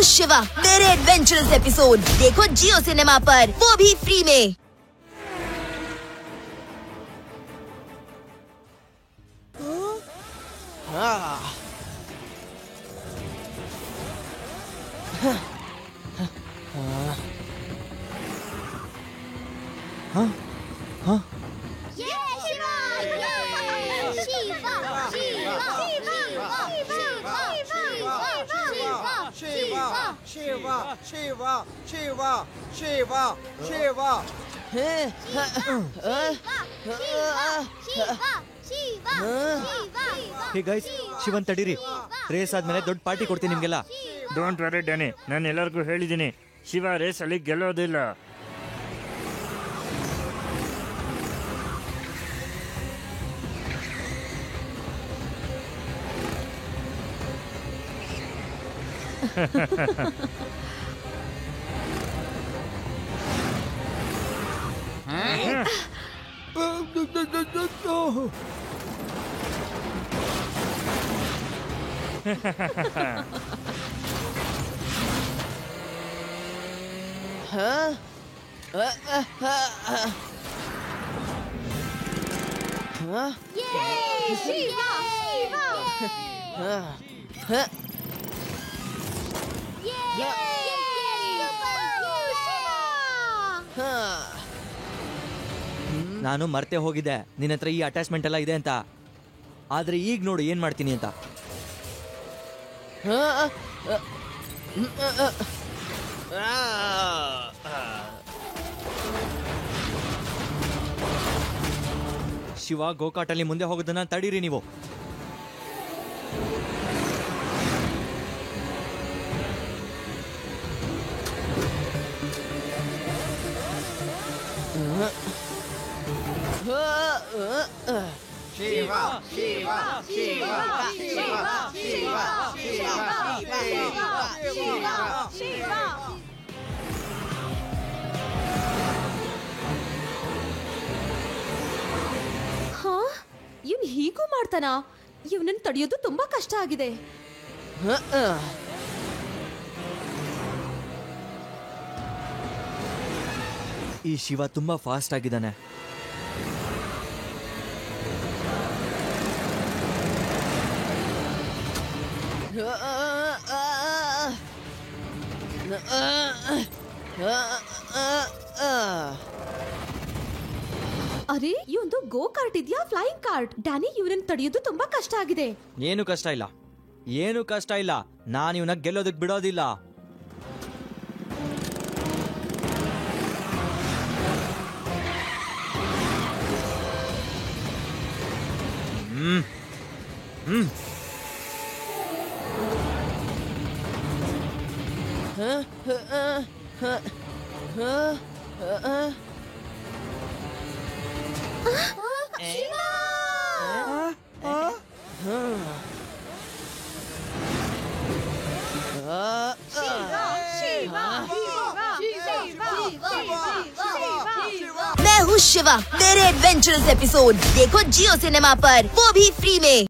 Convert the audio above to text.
शिवा, मेरे adventurous episode देखो जियो cinema पर, वो भी फ्री में। ಹೇ ಗೈಸ್, ಶಿವನ್ ತಡೀರಿ. ರೇಸ್ ಆದ್ಮೇಲೆ ದೊಡ್ಡ ಪಾರ್ಟಿ ಕೊಡ್ತೀನಿ ನಿಮ್ಗೆಲ್ಲ. ಡೋಂಟ್ ವರಿ ಡ್ಯಾನಿ, ನಾನು ಎಲ್ಲರಿಗೂ ಹೇಳಿದ್ದೀನಿ, ಶಿವ ರೇಸಲ್ಲಿ ಗೆಲ್ಲೋದಿಲ್ಲ. ನಾನು ಮರ್ತೆ ಹೋಗಿದ್ದೆ ನಿನ್ನ ಹತ್ರ ಈ ಅಟ್ಯಾಚ್ಮೆಂಟ್ ಎಲ್ಲ ಇದೆ ಅಂತ. ಆದ್ರೆ ಈಗ ನೋಡು ಏನ್ ಮಾಡ್ತೀನಿ ಅಂತ. ಶಿವ, ಗೋಕಾಟಲ್ಲಿ ಮುಂದೆ ಹೋಗೋದನ್ನ ತಡೀರಿ ನೀವು. ಇವ್ನು ಹೀಗೂ ಮಾಡ್ತಾನ? ಇವನನ್ನು ತಡೆಯೋದು ತುಂಬಾ ಕಷ್ಟ ಆಗಿದೆ. ಈ ಶಿವ ತುಂಬಾ ಫಾಸ್ಟ್ ಆಗಿದ್ದಾನೆ. ಅರೆ, ಈ ಒಂದು ಗೋ ಕಾರ್ಟ್ ಇದೆಯಾ, ಫ್ಲೈಯಿಂಗ್ ಕಾರ್ಟ್? ಡ್ಯಾನಿ, ಇವನನ್ನು ತಡೆಯೋದು ತುಂಬಾ ಕಷ್ಟ ಆಗಿದೆ. ಏನು ಕಷ್ಟ ಇಲ್ಲ, ಏನು ಕಷ್ಟ ಇಲ್ಲ. ನಾನು ಇವನ ಗೆಲ್ಲೋದಕ್ಕೆ ಬಿಡೋದಿಲ್ಲ. मैं हूँ शिवा, मेरे एडवेंचरस एपिसोड देखो जियो सिनेमा पर, वो भी फ्री में।